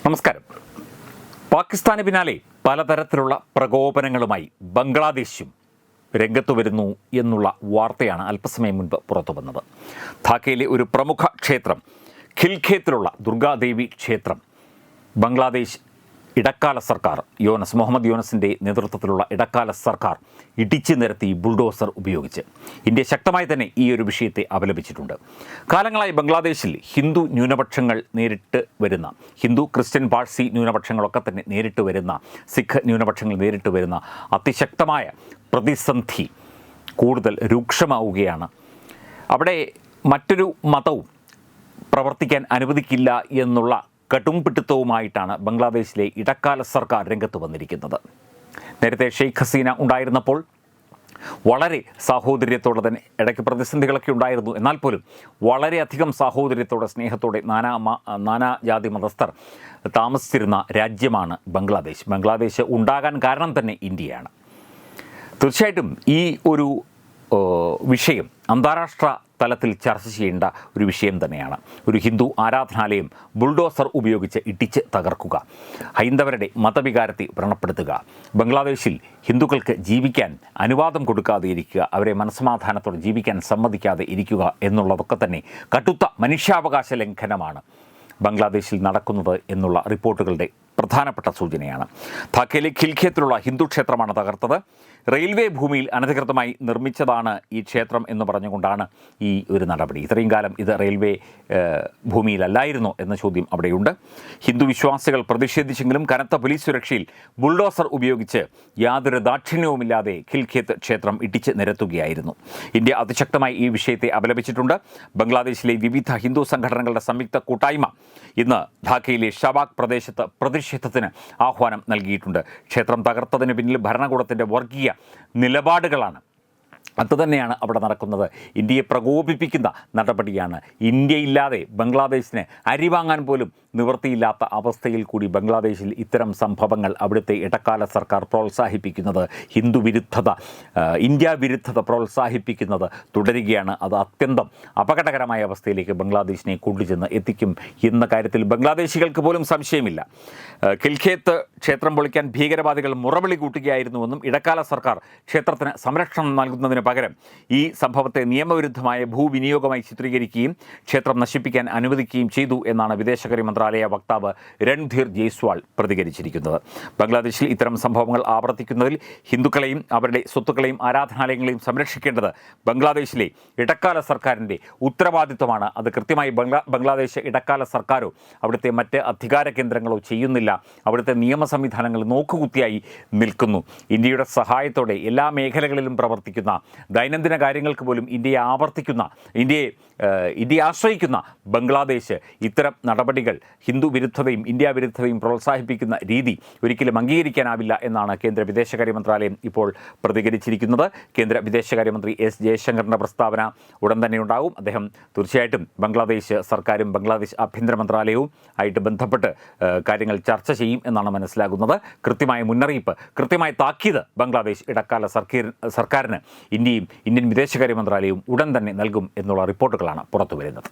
നമസ്കാരം. പാകിസ്ഥാന് പിന്നാലെ പലതരത്തിലുള്ള പ്രകോപനങ്ങളുമായി ബംഗ്ലാദേശും രംഗത്തു വരുന്നു എന്നുള്ള വാർത്തയാണ് അല്പസമയം മുൻപ് പുറത്തു വന്നത്. ധാക്കയിലെ ഒരു പ്രമുഖ ക്ഷേത്രം, ഖിൽഖേത്തിലുള്ള ദുർഗാദേവി ക്ഷേത്രം, ബംഗ്ലാദേശ് ഇടക്കാല സർക്കാർ, മുഹമ്മദ് യൂനസിൻ്റെ നേതൃത്വത്തിലുള്ള ഇടക്കാല സർക്കാർ ഇടിച്ചു നിരത്തി ബുൾഡോസർ ഉപയോഗിച്ച് ഇന്ത്യ ശക്തമായി തന്നെ ഈ ഒരു വിഷയത്തെ അപലപിച്ചിട്ടുണ്ട്. കാലങ്ങളായി ബംഗ്ലാദേശിൽ ഹിന്ദു ന്യൂനപക്ഷങ്ങൾ നേരിട്ട് വരുന്ന, ഹിന്ദു ക്രിസ്ത്യൻ പാഴ്സി ന്യൂനപക്ഷങ്ങളൊക്കെ തന്നെ നേരിട്ട് വരുന്ന, സിഖ് ന്യൂനപക്ഷങ്ങൾ നേരിട്ട് വരുന്ന അതിശക്തമായ പ്രതിസന്ധി കൂടുതൽ രൂക്ഷമാവുകയാണ്. അവിടെ മറ്റൊരു മതവും പ്രവർത്തിക്കാൻ അനുവദിക്കില്ല എന്നുള്ള കടുംപിടുത്തവുമായിട്ടാണ് ബംഗ്ലാദേശിലെ ഇടക്കാല സർക്കാർ രംഗത്ത് വന്നിരിക്കുന്നത്. നേരത്തെ ഷെയ്ഖ് ഹസീന ഉണ്ടായിരുന്നപ്പോൾ വളരെ സാഹോദര്യത്തോടെ തന്നെ, ഇടയ്ക്ക് പ്രതിസന്ധികളൊക്കെ ഉണ്ടായിരുന്നു, എന്നാൽ പോലും വളരെയധികം സാഹോദര്യത്തോടെ, സ്നേഹത്തോടെ നാനാജാതി മതസ്ഥർ താമസിച്ചിരുന്ന രാജ്യമാണ് ബംഗ്ലാദേശ്. ബംഗ്ലാദേശ് ഉണ്ടാകാൻ കാരണം തന്നെ ഇന്ത്യയാണ്. തീർച്ചയായിട്ടും ഈ ഒരു വിഷയം അന്താരാഷ്ട്ര തലത്തിൽ ചർച്ച ചെയ്യേണ്ട ഒരു വിഷയം തന്നെയാണ്. ഒരു ഹിന്ദു ആരാധനാലയം ബുൾഡോസർ ഉപയോഗിച്ച് ഇടിച്ച് തകർക്കുക, ഹൈന്ദവരുടെ മതവികാരത്തെ വ്രണപ്പെടുത്തുക, ബംഗ്ലാദേശിൽ ഹിന്ദുക്കൾക്ക് ജീവിക്കാൻ അനുവാദം കൊടുക്കാതെ ഇരിക്കുക, അവരെ മനസ്സമാധാനത്തോടെ ജീവിക്കാൻ സമ്മതിക്കാതെ ഇരിക്കുക എന്നുള്ളതൊക്കെ തന്നെ കടുത്ത മനുഷ്യാവകാശ ലംഘനമാണ് ബംഗ്ലാദേശിൽ നടക്കുന്നത് എന്നുള്ള റിപ്പോർട്ടുകളുടെ പ്രധാനപ്പെട്ട സൂചനയാണ്. ധാക്കയിലെ ഖിൽഖേത്തിലുള്ള ഹിന്ദു ക്ഷേത്രമാണ് തകർത്തത്. റെയിൽവേ ഭൂമിയിൽ അനധികൃതമായി നിർമ്മിച്ചതാണ് ഈ ക്ഷേത്രം എന്ന് പറഞ്ഞുകൊണ്ടാണ് ഈ ഒരു നടപടി. ഇത്രയും കാലം ഇത് റെയിൽവേ ഭൂമിയിലല്ലായിരുന്നോ എന്ന ചോദ്യം അവിടെയുണ്ട്. ഹിന്ദു വിശ്വാസികൾ പ്രതിഷേധിച്ചെങ്കിലും കനത്ത പോലീസ് സുരക്ഷയിൽ ബുൾഡോസർ ഉപയോഗിച്ച് യാതൊരു ദാക്ഷിണ്യവുമില്ലാതെ ഖിൽഖേത്ത് ക്ഷേത്രം ഇടിച്ച് നിരത്തുകയായിരുന്നു. ഇന്ത്യ അതിശക്തമായി ഈ വിഷയത്തെ അപലപിച്ചിട്ടുണ്ട്. ബംഗ്ലാദേശിലെ വിവിധ ഹിന്ദു സംഘടനകളുടെ സംയുക്ത കൂട്ടായ്മ ഇന്ന് ധാക്കയിലെ ഷബാഗ് പ്രദേശത്ത് പ്രതിഷേധത്തിന് ആഹ്വാനം നൽകിയിട്ടുണ്ട്. ക്ഷേത്രം തകർത്തതിന് പിന്നിൽ ഭരണകൂടത്തിൻ്റെ വർഗീയ നിലപാടുകളാണ്. അതുതന്നെയാണ് അവിടെ നടക്കുന്നത്. ഇന്ത്യയെ പ്രകോപിപ്പിക്കുന്ന നടപടിയാണ്. ഇന്ത്യയില്ലാതെ ബംഗ്ലാദേശിന് അരി വാങ്ങാൻ പോലും നിവൃത്തിയില്ലാത്ത അവസ്ഥയിൽ കൂടി ബംഗ്ലാദേശിൽ ഇത്തരം സംഭവങ്ങൾ അവിടുത്തെ ഇടക്കാല സർക്കാർ പ്രോത്സാഹിപ്പിക്കുന്നത്, ഹിന്ദു വിരുദ്ധത, ഇന്ത്യ വിരുദ്ധത പ്രോത്സാഹിപ്പിക്കുന്നത് തുടരുകയാണ്. അത് അത്യന്തം അപകടകരമായ അവസ്ഥയിലേക്ക് ബംഗ്ലാദേശിനെ കൊണ്ടുചെന്ന് എത്തിക്കും എന്ന കാര്യത്തിൽ ബംഗ്ലാദേശികൾക്ക് പോലും സംശയമില്ല. ഖിൽഖേത്ത് ക്ഷേത്രം പൊളിക്കാൻ ഭീകരവാദികൾ മുറവിളി കൂട്ടുകയായിരുന്നുവെന്നും ഇടക്കാല സർക്കാർ ക്ഷേത്രത്തിന് സംരക്ഷണം നൽകുന്നതിന് പകരം ഈ സംഭവത്തെ നിയമവിരുദ്ധമായ ഭൂവിനിയോഗമായി ചിത്രീകരിക്കുകയും ക്ഷേത്രം നശിപ്പിക്കാൻ അനുവദിക്കുകയും ചെയ്തു എന്നാണ് വിദേശകാര്യ മന്ത്രാലയ വക്താവ് രൺധീർ ജയ്സ്വാൾ പ്രതികരിച്ചിരിക്കുന്നത്. ബംഗ്ലാദേശിൽ ഇത്തരം സംഭവങ്ങൾ ആവർത്തിക്കുന്നതിൽ ഹിന്ദുക്കളെയും അവരുടെ സ്വത്തുക്കളെയും ആരാധനാലയങ്ങളെയും സംരക്ഷിക്കേണ്ടത് ബംഗ്ലാദേശിലെ ഇടക്കാല സർക്കാരിൻ്റെ ഉത്തരവാദിത്വമാണ്. അത് കൃത്യമായി ബംഗ്ലാദേശ് ഇടക്കാല സർക്കാരോ അവിടുത്തെ മറ്റ് അധികാര കേന്ദ്രങ്ങളോ ചെയ്യുന്നില്ല. അവിടുത്തെ നിയമ സംവിധാനങ്ങൾ നോക്കുകുത്തിയായി നിൽക്കുന്നു. ഇന്ത്യയുടെ സഹായത്തോടെ എല്ലാ മേഖലകളിലും പ്രവർത്തിക്കുന്ന, ദൈനംദിന കാര്യങ്ങൾക്ക് പോലും ഇന്ത്യയെ ആശ്രയിക്കുന്ന ബംഗ്ലാദേശ് ഇത്തരം നടപടികൾ, ഹിന്ദു വിരുദ്ധതയും ഇന്ത്യ വിരുദ്ധതയും പ്രോത്സാഹിപ്പിക്കുന്ന രീതി ഒരിക്കലും അംഗീകരിക്കാനാവില്ല എന്നാണ് കേന്ദ്ര വിദേശകാര്യ മന്ത്രാലയം ഇപ്പോൾ പ്രതികരിച്ചിരിക്കുന്നത്. കേന്ദ്ര വിദേശകാര്യമന്ത്രി എസ് ജയശങ്കറിൻ്റെ പ്രസ്താവന ഉടൻ തന്നെ ഉണ്ടാകും. അദ്ദേഹം തീർച്ചയായിട്ടും ബംഗ്ലാദേശ് സർക്കാരും ബംഗ്ലാദേശ് ആഭ്യന്തര മന്ത്രാലയവും ആയിട്ട് ബന്ധപ്പെട്ട് കാര്യങ്ങൾ ചർച്ച ചെയ്യും എന്നാണ് മനസ്സിലാകുന്നത്. കൃത്യമായ മുന്നറിയിപ്പ്, കൃത്യമായ താക്കീത് ബംഗ്ലാദേശ് ഇടക്കാല സർക്കാരിന് ഇന്ത്യയും ഇന്ത്യൻ വിദേശകാര്യ മന്ത്രാലയവും ഉടൻ തന്നെ നൽകും എന്നുള്ള റിപ്പോർട്ടുകളാണ് പുറത്തു വരുന്നത്.